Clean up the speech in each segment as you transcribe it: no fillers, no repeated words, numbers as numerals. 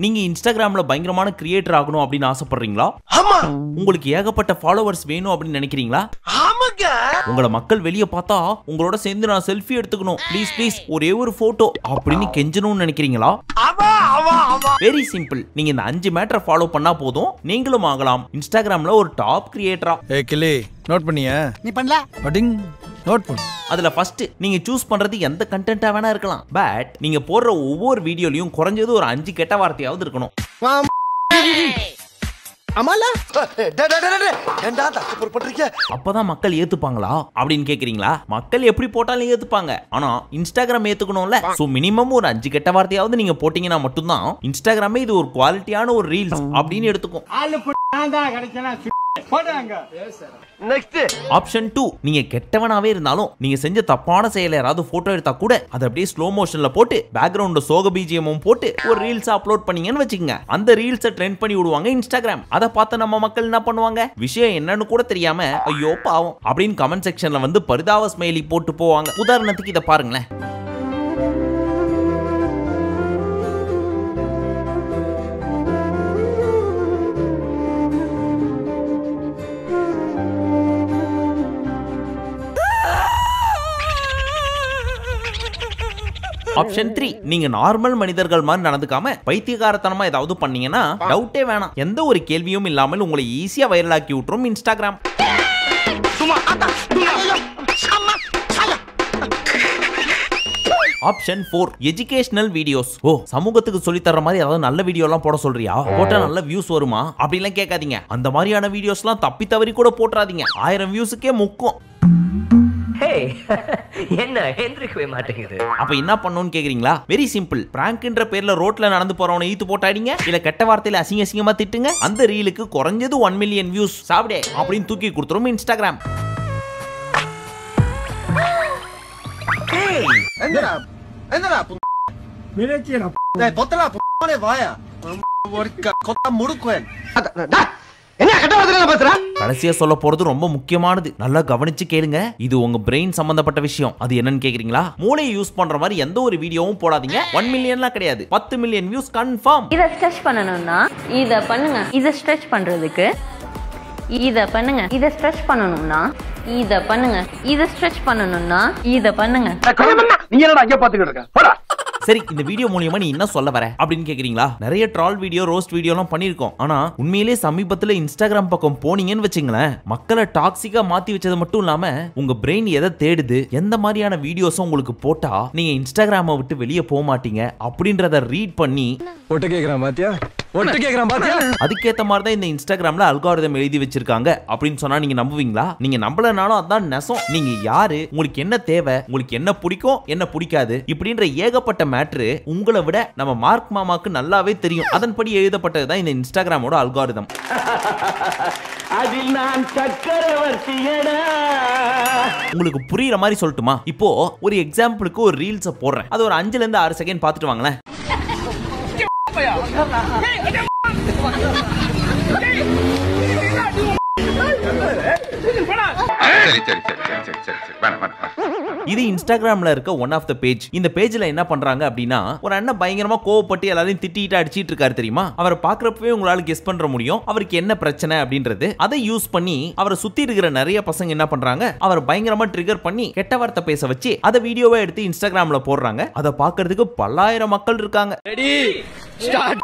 நீங்க இன்ஸ்டாகிராம்ல பயங்கரமான கிரியேட்டர் ஆகணும் அப்படின்னு ஆசைப்படுறீங்களா? ஆமா. உங்களுக்கு ஏகப்பட்ட ஃபாலோவர்ஸ் வேணும் அப்படின்னு நினைக்கிறீங்களா? ஆமாங்க. உங்களை மக்கள் வெளியே பார்த்தா உங்களோட சேர்ந்து நான் செல்ஃபி எடுத்துக்கணும், ப்ளீஸ் ப்ளீஸ் ஒரே ஒரு போட்டோ அப்படின்னு கெஞ்சணும்னு நினைக்கிறீங்களா? Very simple. நீங்க இந்த 5 மேட்டரை ஃபாலோ பண்ணா போதும், நீங்களும் ஆகலாம் இன்ஸ்டாகிராம்ல ஒரு டாப் கிரியேட்டரா. ஏய் கிளி, நோட் பண்ணியா? நீ பண்ணல அடிங் நோட் பண்ணு. அதுல ஃபர்ஸ்ட் நீங்க சூஸ் பண்றது எந்த கண்டென்ட்டா வேணா இருக்கலாம், பட் நீங்க போடுற ஒவ்வொரு வீடியோலயும் குறைஞ்சது ஒரு 5 கெட்ட வார்த்தையாவது இருக்கணும். அப்பதான் மக்கள் ஏத்துப்பாங்களா அப்படின்னு கேக்குறீங்களா? மக்கள் எப்படி போட்டாலும் ஏத்துப்பாங்க, ஆனா இன்ஸ்டாகிராம் ஏத்துக்கணும்ல. சோ மினிமம் ஒரு 5 கெட்ட வார்த்தையாவது நீங்க போட்டீங்கன்னா மட்டும்தான் இன்ஸ்டாகிராமே இது ஒரு குவாலிட்டியான ஒரு ரீல்ஸ் அப்படின்னு எடுத்துக்கும். ஆப்ஷன் 2, நீங்க கெட்டவனாவே இருந்தாலும் நீங்க செஞ்ச தப்பான செயலை யாராவது போட்டோ எடுத்தா கூட அதை அப்படியே ஸ்லோ மோஷன்ல போட்டு பேக்ரவுண்ட்ல சோக பிஜிஎம் போட்டு ஒரு ரீல்ஸ் அப்லோட் பண்ணீங்கன்னு வச்சுக்கோங்க. அந்த ரீல்ஸை ட்ரெண்ட் பண்ணி விடுவாங்க இன்ஸ்டாகிராம். அதை பார்த்து நம்ம மக்கள் என்ன பண்ணுவாங்க, விஷயம் என்னன்னு கூட தெரியாம ஐயோ பாவம் அப்படின்னு கமெண்ட் செக்ஷன்ல வந்து பரிதாப ஸ்மைலி போட்டு போவாங்க. உதாரணத்துக்கு இதை பாருங்களேன். ஆப்ஷன் 3, நீங்க நார்மல் மனிதர்கள் மாதிரி நடந்துக்காம பைத்தியக்காரத்தனமா ஏதாவது பண்ணீங்கன்னா டவுட்டே வேணாம், எந்த ஒரு கேள்வியும் இல்லாமல் உங்களை ஈஸியா வைரலாக்கி விட்டுரும் இன்ஸ்டாகிராம். Option 4, educational videos. ஓ, சமூகத்துக்கு சொல்லி தர மாதிரி ஏதாவது நல்ல வீடியோ எல்லாம் போட சொல்றியா, போட்டா நல்ல வியூஸ் வருமா அப்படிலாம் கேட்காதீங்க. அந்த மாதிரியான வீடியோஸ் எல்லாம் தப்பி தவறி கூட போட்டுறாதீங்க, 1000 வியூஸுக்கே முக்கும். என்ன எந்திரிக்கவே மாட்டேங்குது. அப்ப என்ன பண்ணணும்னு கேக்குறீங்களா? Very simple. பிராங்க்ன்ற பேர்ல ரோட்ல நடந்து போறவனை ஈத்து போட்டாடிங்க, இல்ல கெட்ட வார்த்தையில அசிங்க அசிங்கமா திட்டுங்க. அந்த ரீலுக்கு குறைஞ்சது 1 மில்லியன் வியூஸ் சாப்பிடே அப்படின்னு தூக்கி கொடுத்துரும் இன்ஸ்டாகிராம். கடைசியா சொல்ல போறது ரொம்ப முக்கியமானது, நல்லா கவனிச்சு கேளுங்க. இது உங்க பிரெயின் சம்பந்தப்பட்ட விஷயம். அது என்னன்னு கேக்குறீங்களா? மூளையை யூஸ் பண்ற மாதிரி எந்த ஒரு வீடியோவும் போடாதீங்க. 1 மில்லியன்லாம் கிடையாது, 10 மில்லியன் வியூஸ் கன்ஃபார்ம். இத ஸ்ட்ரெச் பண்ணனும்னா இத பண்ணுங்க, இத ஸ்ட்ரெச் பண்றதுக்கு இத பண்ணுங்க, இத ஸ்ட்ரெச் பண்ணனும்னா இத பண்ணுங்க, இத ஸ்ட்ரெச் பண்ணனும்னா இத பண்ணுங்க. நீ என்னடா அங்க பாத்துக்கிட்டு இருக்க? போடா. சரி, இந்த வீடியோ மூலமா நீ என்ன சொல்ல வர அப்படின்னு கேக்குறீங்களா? நிறைய ட்ரால் வீடியோ, ரோஸ்ட் வீடியோ எல்லாம் பண்ணிருக்கோம். ஆனா உண்மையிலே சமீபத்துல இன்ஸ்டாகிராம் பக்கம் போனீங்கன்னு வச்சுங்களேன், மக்களை டாக்ஸிக்கா மாத்தி வச்சது மட்டும் இல்லாம உங்க பிரெயின் எதை தேடுது, எந்த மாதிரியான வீடியோஸும் உங்களுக்கு போட்டா நீங்க இன்ஸ்டாகிராமை விட்டு வெளியே போக மாட்டீங்க அப்படின்றத ரீட் பண்ணி அதுக்கேத்த மாதிரி தான் இந்த இன்ஸ்டாகிராம்ல அல்காரிதம் எழுதி வச்சிருக்காங்க அப்படின்னு சொன்னா நீங்க நம்புவீங்களா? நீங்க நம்பலனாலும் அதான் நெசம். நீங்க யாரு, உங்களுக்கு என்ன தேவை, உங்களுக்கு என்ன பிடிக்கும் என்ன பிடிக்காது இப்படின்ற ஏகப்பட்ட மேட்ரு உங்களை விட நம்ம மார்க் மாமாக்கு நல்லாவே தெரியும். அதன்படி எழுதப்பட்டதுதான் இந்த இன்ஸ்டாகிராமோட அல்காரிதம். அதில் நான் சக்கரவர்த்தியடா. உங்களுக்கு புரியுற மாதிரி சொல்லட்டுமா? இப்போ ஒரு எக்ஸாம்பிளுக்கு ஒரு ரீல்ஸை போடுறேன், அது ஒரு 5ல இருந்து 6 செகண்ட் பார்த்துட்டு வாங்களேன். இது இன்ஸ்டாகிராம்ல இருக்க ஒன் ஆஃப் த பேஜ். இந்த பேஜ்ல என்ன பண்றாங்க அப்படின்னா, ஒரு அண்ணன் பயங்கரமா கோவப்பட்டு எல்லாரையும் திட்டிட்டு அடிச்சிட்டு இருக்காரு தெரியுமா? அவரை பாக்குறப்பவே உங்களால கெஸ் பண்ற முடியும் அவருக்கு என்ன பிரச்சனை அப்படின்றது. அதை யூஸ் பண்ணி அவரை சுத்தி இருக்கிற நிறைய பசங்க என்ன பண்றாங்க, அவரை பயங்கரமா ட்ரிகர் பண்ணி கெட்ட வார்த்தை பேச வச்சு அதை வீடியோவை எடுத்து இன்ஸ்டாகிராம்ல போடுறாங்க. அதை பாக்குறதுக்கு பல்லாயிரம் மக்கள் இருக்காங்க. Ready start.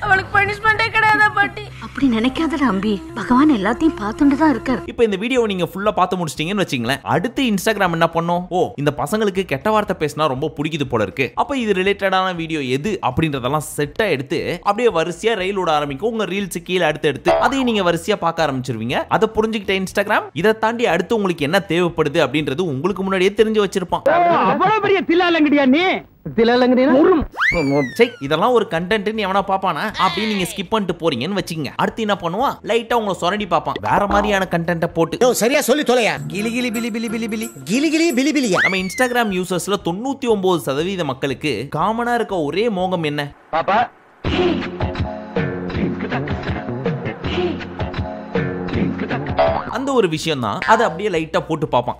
அவளுக்கு பனிஷ்மென்ட்டே கிடையாதா பாட்டி? அப்படி நினைக்காதடா அம்பி, பகவான் எல்லாத்தையும் பார்த்துட்டு தான் இருக்கார். இப்போ இந்த வீடியோவை நீங்க ஃபுல்லா பார்த்து முடிச்சிட்டீங்கன்னு வச்சுங்களேன், அடுத்து இன்ஸ்டாகிராம் என்ன பண்ணும், ஓ இந்த பசங்களுக்கு கெட்ட வார்த்தை பேசினா ரொம்ப பிடிக்குது போல இருக்கு, அப்ப இது ரிலேட்டடான வீடியோ எது அப்படின்றதெல்லாம் செட்டா எடுத்து அப்படியே வரிசையா ரயில் ஓட ஆரம்பிக்கும். உங்க ரீல்ஸ் கீழே எடுத்து அதையும் நீங்க வரிசையா பார்க்க ஆரம்பிச்சிருவீங்க. அதை புரிஞ்சுக்கிட்ட இன்ஸ்டாகிராம் இதை தாண்டி அடுத்து உங்களுக்கு என்ன தேவைப்படுது அப்படின்றது உங்களுக்கு முன்னாடியே தெரிஞ்சு வச்சிருப்பான். அவ்வளவு பெரிய தில்லாலங்கடியா நீ? இதெல்லாம் ஒரு கண்டென்ட்னு எவனா பாப்பானா அப்படின்னு நீங்க ஸ்கிப் பண்ணிட்டு போறீங்கன்னு வச்சுக்கங்க. அடுத்து என்ன பண்ணுவான், லைட்டா உங்களை சொரண்டி பாப்பான், வேற மாதிரியான கண்டென்ட்ட போட்டு. சரியா சொல்லி தொலையா. கிளி கிளி பிலி பிலி பிலி பிலி கிளி கிளி பிலி பிலி. நம்ம இன்ஸ்டாகிராம் யூசர்ஸ்ல 99% மக்களுக்கு காமனா இருக்க ஒரே மோகம் என்ன பாப்பா? அந்த அந்த ஒரு விஷயம் தான் அதை அப்படியே லைட்டா போட்டு பார்ப்பான்.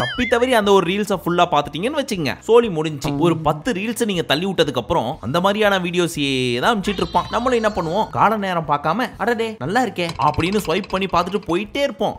தப்பி தவறி அந்த ஒரு ரீல்ஸை ஃபுல்லா பாத்துட்டீங்கன்னு வச்சுங்க, சோலி முடிஞ்சு. ஒரு 10 ரீல்ஸ் நீங்க தள்ளி விட்டதுக்கு அப்புறம் அந்த மாதிரியான வீடியோஸே தான் அனுப்பிச்சிட்டு இருப்பான். நம்மளும் என்ன பண்ணுவோம், கால நேரம் பார்க்காம அடடே நல்லா இருக்கே அப்படின்னு ஸ்வைப் பண்ணி பார்த்துட்டு போயிட்டே இருப்போம்.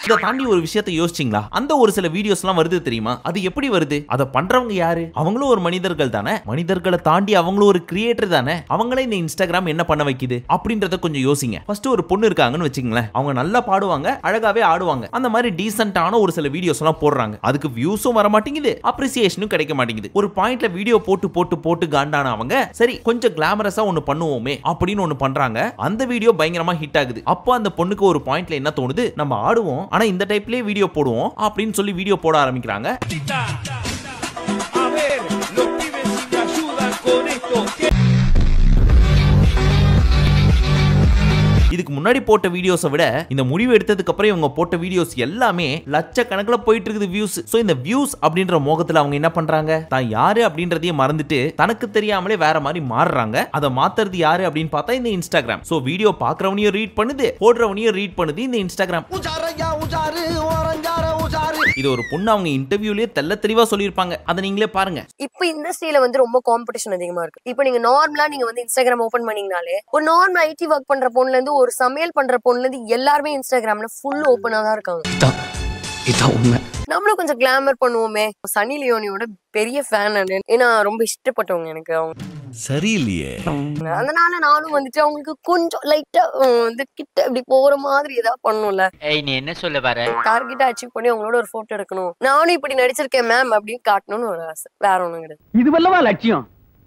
இதை தாண்டி ஒரு விஷயத்தை யோசிச்சிங்களா? அந்த ஒரு சில வீடியோஸ் எல்லாம் வருது தெரியுமா? அது எப்படி வருது? அதை பண்றவங்க யாரு? அவங்களும் ஒரு மனிதர்கள் தானே. மனிதர்களை தாண்டி அவங்களும் ஒரு கிரியேட்டர் தானே. அவங்களே இந்த இன்ஸ்டாகிராம் என்ன பண்ண வைக்குது அப்படின்றத கொஞ்சம் யோசிங்க. ஃபர்ஸ்ட் ஒரு பொண்ணு இருக்காங்கன்னு வச்சுங்களேன், அவங்க நல்லா பாடுவாங்க, அழகாவே ஆடுவாங்க, அந்த மாதிரி டீசென்ட்டான ஒரு சில வீடியோஸ் எல்லாம் போடுறாங்க. அதுக்கு வியூஸும் வர மாட்டேங்குது, அப்ரிசியேஷனும் கிடைக்க மாட்டேங்குது. ஒரு பாயிண்ட்ல வீடியோ போட்டு போட்டு போட்டு காண்டான அவங்க சரி கொஞ்சம் கிளாமரஸா ஒன்னு பண்ணுவோமே அப்படின்னு ஒன்னு பண்றாங்க. அந்த வீடியோ பயங்கரமா ஹிட் ஆகுது. அப்போ அந்த பொண்ணுக்கு ஒரு பாயிண்ட்ல என்ன தோணுது, நம்ம ஆடுவோம் ஆனா இந்த டைப்லயே வீடியோ போடுவோம் அப்படின்னு சொல்லி வீடியோ போட ஆரம்பிக்கிறாங்க. இதுக்கு முன்னாடி போட்ட வீடியோஸை விட இந்த முடிவு எடுத்ததுக்கு அப்புறம் இவங்க போட்ட வீடியோஸ் எல்லாமே லட்சக்கணக்கில் போயிட்டு இருக்குது வியூஸ். சோ இந்த வியூஸ் அப்படின்ற மோகத்துல அவங்க என்ன பண்றாங்க, தான் யாரு அப்படின்றதையே மறந்துட்டு தனக்கு தெரியாமலே வேற மாதிரி மாறுறாங்க. அதை மாத்துறது யாரு அப்படின்னு பார்த்தா இந்த இன்ஸ்டாகிராம். சோ வீடியோ பாக்குறவனையும் ரீட் பண்ணுது, போடுறவனையும் ரீட் பண்ணுது இந்த இன்ஸ்டாகிராம். இது ஒரு பொண்ணு அவங்க இன்டர்வியூலயே தெல்ல தெளிவா சொல்லியிருப்பாங்க, அதை நீங்களே பாருங்க. இப்போ இண்டஸ்ட்ரியில வந்து ரொம்ப காம்படிஷன் அதிகமா இருக்கு. இப்போ நீங்க நார்மலா நீங்க வந்து இன்ஸ்டாகிராம் ஓபன் பண்ணீங்கனாலே ஒரு நார்மல் ஐடி ஒர்க் பண்ற பொண்ணுல இருந்து ஒரு சமையல் பண்ற பொண்ணுல இருந்து எல்லாருமே இன்ஸ்டாகிராம்ல ஃபுல் ஓபனா தான் இருக்காங்க. இதான் உண்மை. நம்மளும் கொஞ்சம் கிளாமர் பண்ணுவோமே. சனி லியோனியோட பெரிய ஃபேன் நான். ஏன்னா ரொம்ப இஷ்டப்பட்டவங்க எனக்கு அவங்க. சரியில்லையே, அதனால நானும் வந்துட்டு அவங்களுக்கு கொஞ்சம் லைட்டா வந்து கிட்ட இப்படி போற மாதிரி ஏதாவது பண்ணும்ல. நீ என்ன சொல்ல வர? டார்கெட்டா அச்சீவ் பண்ணி அவங்களோட ஒரு போட்டோ எடுக்கணும், நானும் இப்படி நடிச்சிருக்கேன் மேம் அப்படின்னு காட்டணும்னு ஒரு ஆசை, வேற ஒண்ணும் கிடையாது. இதுவல்லவா லட்சியம்?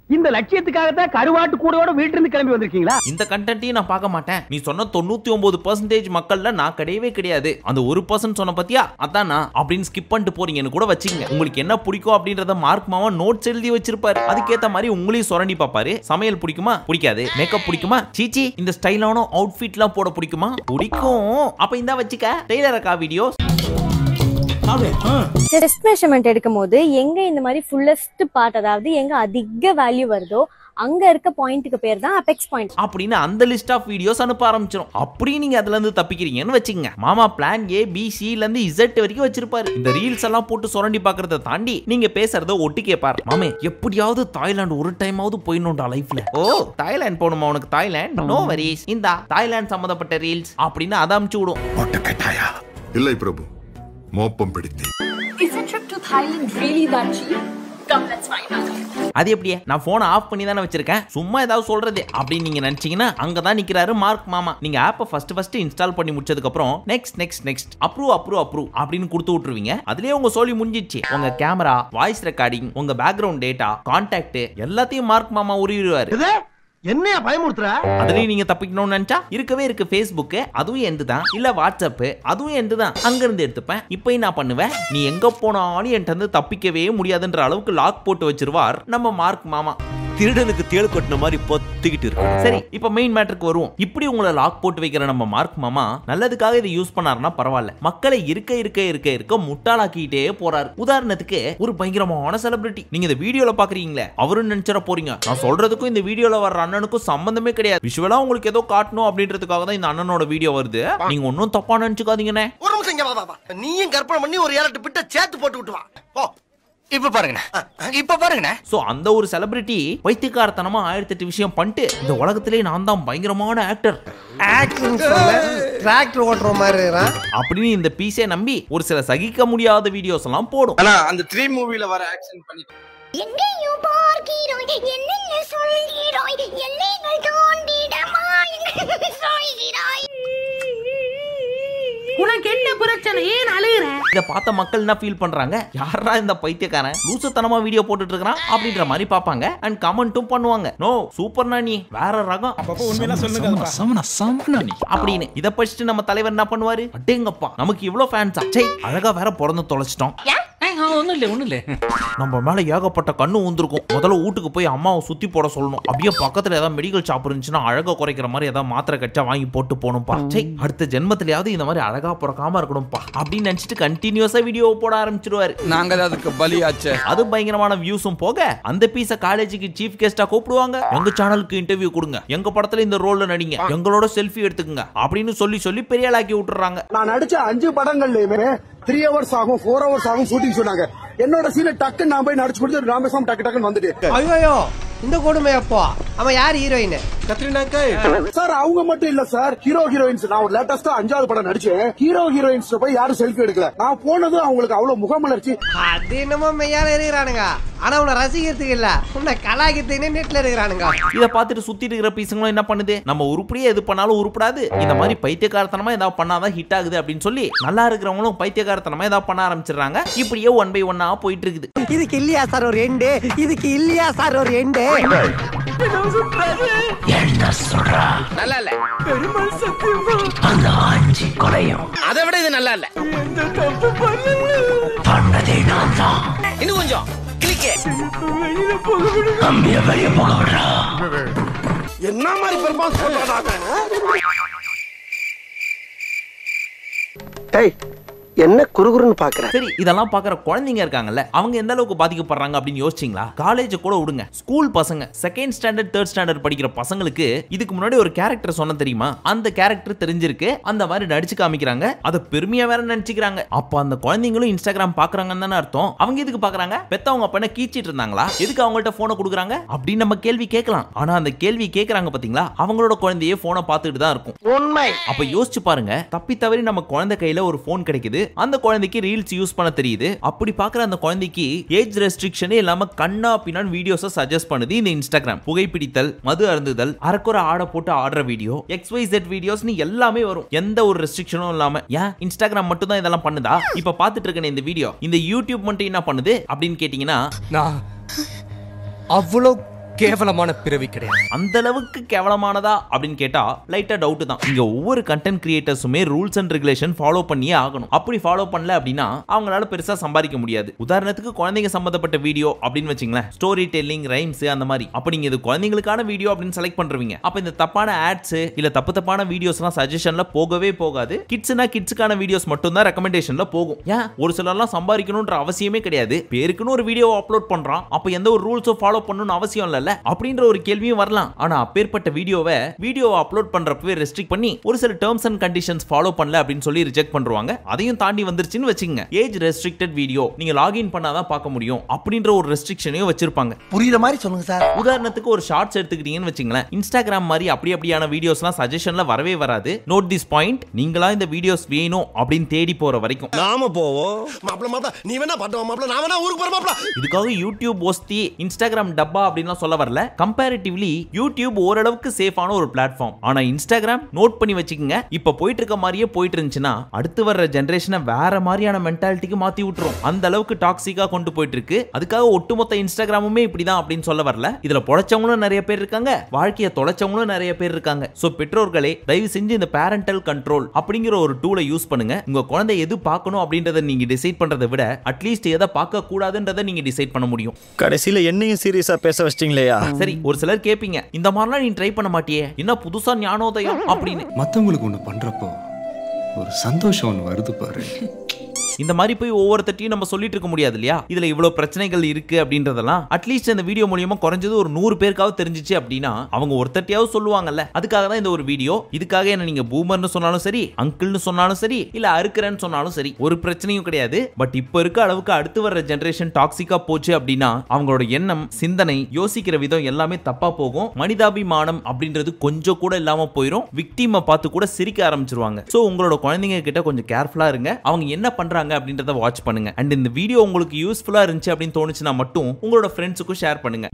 இந்த லட்சியத்துக்காகத்தான் கருவாட்டு கூடோட வீட்டுல இருந்து கிளம்பி வந்திருக்கீங்களா? இந்த கண்டென்ட்டையும் நான் பார்க்க மாட்டேன். நீ சொன்ன 99% மக்கள்ல நான் கிடையவே கிடையாது. அந்த 1% சொன்ன பத்தியா அதான் நான் அப்படின்னு ஸ்கிப் பண்ணிட்டு போறீங்கன்னு கூட வச்சுங்க. உங்களுக்கு என்ன பிடிக்கும் அப்படின்றத மார்க் மாமா நோட்ஸ் எழுதி வச்சிருப்பாரு. அதுக்கேத்த மாதிரி உங்களையும் சுரண்டி பாப்பாரு. சமையல் பிடிக்குமா? பிடிக்காது. மேக்கப் பிடிக்குமா? சீச்சி. இந்த ஸ்டைலான அவுட்ஃபிட்லாம் போட பிடிக்குமா? பிடிக்கும். அப்ப இந்த வச்சுக்க டெய்லர் அக்கா வீடியோ. டெஸ்ட் மெஷர்மென்ட் எடுக்கும் போது எங்க இந்த மாதிரி ஃபுல்லஸ்ட் பார்ட், அதாவது எங்க அதிக வேல்யூ வருதோ அங்க இருக்க பாயிண்ட்க்கு பேர் தான் அபெக்ஸ் பாயிண்ட் அப்படின்னு அந்த லிஸ்ட் ஆஃப் வீடியோஸ் அனுப்ப ஆரம்பிச்சிரும். அப்படி நீங்க அதுல இருந்து தப்பிக்கிறீங்கன்னு வச்சுங்க, மாமா பிளான் A B C ல இருந்து Z வரைக்கும் வச்சிருப்பாரு. இந்த ரீல்ஸ் எல்லாம் போட்டு சுரண்டி பாக்குறத தாண்டி நீங்க பேசுறத ஒட்டி கேட்பாரு. மாமே எப்படியாவது தாய்லாந்து ஒரு டைமாவது போயிடணும்டா லைஃப்ல. ஓ தாய்லாந்து போகணுமா உனக்கு? தாய்லாந்து நோ வரிஸ், இந்த தாய்லாந்து சம்பந்தப்பட்ட ரீல்ஸ் அப்படின்னு அதை அமுச்சு விடும். இல்லை பிரபு, மோப்பம் பிடித்தேன். Is a trip to Thailand really that cheap? Come, let's find out. அது எப்படியே? நான் போனை ஆஃப் பண்ணி தானே வச்சிருக்கேன், சும்மா ஏதாவது சொல்றது அப்படின்னு நீங்க நினைச்சீங்கன்னா அங்கதான் நிக்கிறாரு மார்க் மாமா. நீங்க ஆப்பை ஃபர்ஸ்ட் இன்ஸ்டால் பண்ணி முடிச்சதுக்கு அப்புறம் நெக்ஸ்ட் அப்ரூவ் அப்படின்னு கொடுத்து விட்டுருவீங்க. அதுலயே உங்க சோலி முடிஞ்சிச்சு. உங்க கேமரா, வாய்ஸ் ரெக்கார்டிங், உங்க பேக்ரவுண்ட் டேட்டா, கான்டாக்ட் எல்லாத்தையும் மார்க் மாமா உருவிடுவாரு. என்னையா பயமுறுத்துற? அதுலயும் நீங்க தப்பிக்கணும்னு நினைச்சா இருக்கவே இருக்கு Facebook, அதுவும் எந்து தான். இல்ல வாட்ஸ்அப், அதுவும் எந்து தான். அங்க இருந்து எடுத்துப்பேன். இப்போ என்ன பண்ணுவேன், நீ எங்க போனாலும் என்கிட்ட இருந்து தப்பிக்கவே முடியாதுன்ற அளவுக்கு லாக் போட்டு வச்சிருவார் நம்ம மார்க் மாமா. திருடனுக்கு தேள் கொட்டின மாதிரி பொத்திக்கிட்டு இருக்கு. சரி, இப்ப மெயின் மேட்டருக்கு வருவோம். இப்படி உங்களை லாக் போட்டு வைக்கிற நம்ம மார்க் மாமா நல்லதுக்காக இதை யூஸ் பண்ணாருன்னா பரவாயில்ல, மக்களை இருக்க முட்டாளாக்கிட்டே போறாரு. உதாரணத்துக்கு ஒரு பயங்கரமான செலிபிரிட்டி நீங்க இந்த வீடியோல பாக்குறீங்களே, அவரும் நினைச்சிட போறீங்க நான் சொல்றதுக்கும் இந்த வீடியோல வர்ற அண்ணனுக்கும் சம்பந்தமே கிடையாது. விஷுவலா உங்களுக்கு ஏதோ காட்டணும் அப்படின்றதுக்காக தான் இந்த அண்ணனோட வீடியோ வருது. நீங்க ஒன்னும் தப்பா நினைச்சுக்காதீங்கண்ணே. ஒரு நிமிஷம் இங்க வா. நீயும் கற்பனை பண்ணி ஒரு 7-8 பிட்ட சேர்த்து போட்டு விட்டு வா. போ. இப்ப பாருங்கண்ணே. சோ அந்த ஒரு செலிபிரிட்டி வைத்தியக்காரத்தனமா 1008 விஷயம் பண்ணிட்டு இந்த உலகத்திலே நான் தான் பயங்கரமான ஆக்டர், டிராக்டர் ஓட்டுற மாதிரி அப்படின்னு இந்த பீஸே நம்பி ஒரு சில சகிக்க முடியாத வீடியோஸ் எல்லாம் போடும். ஆனா அந்த 3 மூவில வர ஆக்ஷன் பண்ணி எங்கேயோ பார்க்கிறோய், என்னென்ன சொல்கிறோய், எல்லைகள் தாண்டிடமா சொல்கிறாய். உனக்கு என்ன பிரச்சனை, ஏன் அழுகுற? இத பார்த்த மக்கள் என்ன ஃபீல் பண்றாங்க, யாரா இந்த பைத்தியக்காரன் லூசுத்தனமா வீடியோ போட்டுட்டு இருக்கான் அப்படின்ற மாதிரி பாப்பாங்க. அண்ட் கமெண்ட்டும் பண்ணுவாங்க, நோ சூப்பர்னா நீ வேற ரகம், அப்பப்போ உண்மையா சொல்லுங்க சமனா நீ அப்படின்னு. இத படிச்சுட்டு நம்ம தலைவர் என்ன பண்ணுவாரு, அடேங்கப்பா நமக்கு இவ்வளவு ஃபேன்ஸா, சே அழகா வேற பிறந்து தொலைச்சிட்டோம். நம்ம மேல ஏகப்பட்ட கண்ணு ஊந்திருக்கும். முதல்ல வீட்டுக்கு போய் அம்மாவை சுத்தி போட சொல்லணும். அப்படியே பக்கத்துல ஏதாவது மெடிக்கல் ஷாப் இருந்துச்சுன்னா அழகா குறைக்கிற மாதிரி ஏதாவது மாத்திரை கச்சா வாங்கி போட்டு போகணும்பா. அடுத்த ஜென்மத்திலேயாவது இந்த மாதிரி அழகா பிறக்காம இருக்கணும்பா அப்படின்னு நினைச்சிட்டு கண்டினியூஸா வீடியோ போட ஆரம்பிச்சிருவாரு. நாங்க அதுக்கு பலியாச்சு. அது பயங்கரமான வியூஸும் போக அந்த பீஸ காலேஜுக்கு சீஃப் கெஸ்டா கூப்பிடுவாங்க. எங்க சேனலுக்கு இன்டர்வியூ கொடுங்க, எங்க படத்துல இந்த ரோல்ல நடிங்க, எங்களோட செல்ஃபி எடுத்துக்கங்க அப்படின்னு சொல்லி சொல்லி பெரிய ஆளாக்கி விட்டுறாங்க. நான் நடிச்ச 5 படங்கள்லயுமே 3 hours ஆகும் 4 hours ஆகும் ஷூட்டிங் சொன்னாங்க. என்னோட சீனை டக்குன்னு நான் போய் நடிச்சு கொடுத்து ராமேஸ்வரம் டக்கு டக்குன்னு வந்துட்டு. ஐயோ இந்த கொடுமை அப்போ அவன் யார் ஹீரோயின்? கத்ரினா கைஃப் சார். அவங்க மட்டும் இல்ல சார், ஹீரோ ஹீரோயின்ஸ். நான் ஒரு லேட்டஸ்டா 5வது படம் நடிச்சேன். ஹீரோ ஹீரோயின்ஸ் போய் யாரும் செல்ஃபி எடுக்கல. நான் போனது அவங்களுக்கு அவ்வளவு முகமலர்ச்சி. அது என்னமோ மெய்யால இருக்கிறானுங்க, ஆனா உன்னை ரசிக்கிறதுக்கு இல்ல, உன்னை கலாய்க்கிறதுக்கு நெட்ல இருக்கிறானுங்க. இத பாத்துட்டு சுத்தி இருக்கிற பீஸங்களும் என்ன பண்ணுது, நம்ம உருப்படியே எது பண்ணாலும் உருப்படாது, இந்த மாதிரி பைத்தியக்காரத்தனமா ஏதாவது பண்ணாதான் ஹிட் ஆகுது அப்படின்னு சொல்லி நல்லா இருக்கிறவங்களும் பைத்தியக்காரத்தனமா ஏதாவது பண்ண ஆரம்பிச்சிடுறாங்க. இப்படியே 1 by 1 போயிட்டு இருக்குது. இதுக்கு இல்லையா சார் ஒரு எண்டு? இதுக்கு இல்லையா சார் ஒரு எண்டு? நல்லா இல்ல. பெருமாள் சத்தியமா அந்த 5 கொலையும் அதை விட இது நல்லா இல்ல. பண்ணதே நான் தான். இன்னும் கொஞ்சம் கிளிக்கே. அம்பிய வெளிய போக விடுறா. என்ன மாதிரி பெருமாள் சொல்றாங்க? ஏய் என்ன குறுகுறுன்னு பாக்குற? சரி, இதெல்லாம் பாக்குற குழந்தைங்க இருக்காங்கல்ல, அவங்க எந்த அளவுக்கு பாதிக்கப்படுறாங்க அப்படின்னு யோசிச்சீங்களா? காலேஜ் கூட விடுங்க, ஸ்கூல் பசங்க 2nd ஸ்டாண்டர்ட் 3rd ஸ்டாண்டர்ட் படிக்கிற பசங்களுக்கு இதுக்கு முன்னாடி ஒரு கேரக்டர் சொன்ன தெரியுமா? அந்த கேரக்டர் தெரிஞ்சிருக்கு, அந்த மாதிரி நடிச்சு காமிக்கிறாங்க, அதை பெருமையா வேற நினைச்சுக்கிறாங்க. அப்ப அந்த குழந்தைங்களும் இன்ஸ்டாகிராம் பாக்குறாங்கன்னு தானே அர்த்தம். அவங்க எதுக்கு பாக்குறாங்க? பெத்தவங்க அப்ப என்ன கீச்சிட்டு இருந்தாங்களா? எதுக்கு அவங்கள்ட்ட போனை கொடுக்குறாங்க அப்படின்னு நம்ம கேள்வி கேட்கலாம். ஆனா அந்த கேள்வி கேட்கறாங்க பாத்தீங்களா, அவங்களோட குழந்தையே போனை பார்த்துட்டு தான் இருக்கும். உண்மை. அப்ப யோசிச்சு பாருங்க, தப்பி தவறி நம்ம குழந்தை கையில ஒரு போன் கிடைக்குது, அந்த குழந்தைக்கு ரீல்ஸ் யூஸ் பண்ண தெரியுது. அப்படி பாக்குற அந்த குழந்தைக்கு ஏஜ் ரெஸ்ட்ரிக்ஷனே இல்லாம கண்ணா பின்னான் வீடியோஸை சஜஸ்ட் பண்ணுது இந்த இன்ஸ்டாகிராம். புகைப்பிடித்தல், மது அருந்துதல், அரக்குற ஆடை போட்டு ஆடுற வீடியோ, XYZ வீடியோஸ்னு எல்லாமே வரும், எந்த ஒரு ரெஸ்ட்ரிக்ஷனும் இல்லாம. ஏன் இன்ஸ்டாகிராம் மட்டும் தான் இதெல்லாம் பண்ணுதா? இப்ப பாத்துட்டு இருக்கேன் இந்த வீடியோ, இந்த யூடியூப் மட்டும் என்ன பண்ணுது அப்படின்னு கேட்டீங்கன்னா, நான் அவ்வளோ கேவலமான பிறவி கிடையாது. அந்த அளவுக்கு கேவலமானதா அப்படின்னு கேட்டா லைட்டா டவுட் தான். இங்க ஒவ்வொரு கண்டென்ட் கிரியேட்டர்ஸுமே ரூல்ஸ் அண்ட் ரெகுலேஷன் ஃபாலோ பண்ணியே ஆகணும். அப்படி ஃபாலோ பண்ணல அப்படின்னா அவங்களால பெருசா சம்பாதிக்க முடியாது. உதாரணத்துக்கு குழந்தைங்க சம்பந்தப்பட்ட வீடியோ அப்படின்னு வச்சுங்களேன், ஸ்டோரி டெல்லிங், ரைம்ஸ் அந்த மாதிரி. அப்ப நீங்க இது குழந்தைங்களுக்கான வீடியோ அப்படின்னு செலக்ட் பண்றீங்க. அப்ப இந்த தப்பான ஆட்ஸ் இல்ல தப்பான வீடியோஸ்லாம் சஜஷன்ல போகவே போகாது. கிட்ஸ்னா கிட்ஸ்க்கான வீடியோஸ் மட்டும் தான் ரெக்கமெண்டேஷன்ல போகும். ஏன் ஒரு சிலர்லாம் சம்பாதிக்கணும்ன்ற அவசியமே கிடையாது, பேருக்குன்னு ஒரு வீடியோ அப்லோட் பண்றான், அப்ப எந்த ஒரு ரூல்ஸோ ஃபாலோ பண்ணணும்னு அவசியம் இல்ல அப்படின்ற ஒரு கேள்வியும் வரலாம். ஆனா அப்பேற்பட்ட வீடியோவை அப்லோட் பண்றப்பவே ரெஸ்ட்ரிக்ட் பண்ணி ஒரு சில டர்ம்ஸ் அண்ட் கண்டிஷன்ஸ் ஃபாலோ பண்ணல அப்படின்னு சொல்லி ரிஜெக்ட் பண்றாங்க. அதையும் தாண்டி வந்துருச்சுன்னு வச்சுங்க, ஏஜ் ரெஸ்ட்ரிக்டட் வீடியோ நீங்க லாகின் பண்ணாதான் பார்க்க முடியும் அப்படின்ற ஒரு ரெஸ்ட்ரிக்ஷனையும் வச்சிருப்பாங்க. புரியுற மாதிரி சொல்லுங்க சார். உதாரணத்துக்கு ஒரு ஷார்ட்ஸ் எடுத்துக்கிட்டீங்கன்னு வச்சுங்களேன், இன்ஸ்டாகிராம் மாதிரி அப்படியான வீடியோஸ்லாம் சஜஷன்ல வரவே வராது. நோட் திஸ் பாயிண்ட், நீங்களா இந்த வீடியோஸ் வேணும் அப்படின்னு தேடி போற வரைக்கும் நாம போவோம். மாப்ள நீ வேணா பாட்டு மாப்ள, நான் வேணா ஊருக்கு போற மாப்ள. இதுக்காக யூடியூப் ஒஸ்தி, இன்ஸ்டாகிராம் டப்பா அப்படின்லாம் சொல்ல வரல. கம்பேரிட்டிவ்லி யூடியூப் ஓரளவுக்கு சேஃபான ஒரு பிளாட்ஃபார்ம். ஆனா இன்ஸ்டாகிராம் நோட் பண்ணி வச்சுக்கங்க, இப்ப போயிட்டு இருக்க மாதிரியே போயிட்டு இருந்துச்சுன்னா அடுத்து வர்ற ஜெனரேஷனை வேற மாதிரியான மென்டாலிட்டிக்கு மாத்தி விட்டுரும். அந்த அளவுக்கு டாக்ஸிக்கா கொண்டு போயிட்டு இருக்கு. அதுக்காக ஒட்டுமொத்த இன்ஸ்டாகிராமுமே இப்படிதான் அப்படின்னு சொல்ல வரல. இதுல பொழைச்சவங்களும் நிறைய பேர் இருக்காங்க, வாழ்க்கையை தொலைச்சவங்களும் நிறைய பேர் இருக்காங்க. சோ பெற்றோர்களே, தயவு செஞ்சு இந்த பேரண்டல் கண்ட்ரோல் அப்படிங்கிற ஒரு டூலை யூஸ் பண்ணுங்க. உங்க குழந்தை எது பார்க்கணும் அப்படின்றத நீங்க டிசைட் பண்றதை விட அட்லீஸ்ட் எதை பார்க்க கூடாதுன்றதை நீங்க டிசைட் பண்ண முடியும். கடைசியில என்னையும் சீரியஸா பேச வச்சிட்டீங்களேயா? சரி, ஒரு சிலர் கேப்பீங்க, இந்த மாதிரிலாம் நீ ட்ரை பண்ண மாட்டியே, என்ன புதுசா ஞானோதயம் அப்படின்னு. மத்தவங்களுக்கு ஒண்ணு பண்றப்போ ஒரு சந்தோஷம் ஒண்ணு வருது பாரு. இந்த மாதிரி போய் ஒவ்வொருத்தையும் நம்ம சொல்லிட்டு இருக்க முடியாது இல்லையா? இதுல இவ்வளவு பிரச்சனைகள் இருக்கு அப்படின்றதெல்லாம் அட்லீஸ்ட் இந்த வீடியோ மூலமா குறைஞ்சது ஒரு 100 பேருக்காவது தெரிஞ்சிச்சு அப்படின்னா அவங்க ஒருத்தட்டியாவது சொல்லுவாங்கல்ல. அதுக்காக தான் இந்த ஒரு வீடியோ. இதுக்காக என்ன நீங்க பூமர்னு சொன்னாலும் சரி, அங்கிள்னு சொன்னாலும் சரி, இல்ல அறுக்கிறேன்னு சொன்னாலும் சரி, ஒரு பிரச்சனையும் கிடையாது. பட் இப்ப இருக்க அளவுக்கு அடுத்து வர்ற ஜெனரேஷன் டாக்ஸிக்கா போச்சு அப்படின்னா அவங்களோட எண்ணம், சிந்தனை, யோசிக்கிற விதம் எல்லாமே தப்பா போகும். மனிதாபிமானம் அப்படின்றது கொஞ்சம் கூட இல்லாம போயிடும். விக்டிமை பார்த்து கூட சிரிக்க ஆரம்பிச்சிருவாங்க. சோ உங்களோட குழந்தைங்க கிட்ட கொஞ்சம் கேர்ஃபுல்லா இருங்க. அவங்க என்ன பண்றாங்க அப்படின்றத வாட்ச் பண்ணுங்க. அண்ட் இந்த வீடியோ உங்களுக்கு யூஸ்ஃபுல்லா இருந்துச்சு அப்படின்னு தோணுச்சுன்னா மட்டும் உங்களோட ஃப்ரெண்ட்ஸுக்கும் ஷேர் பண்ணுங்க.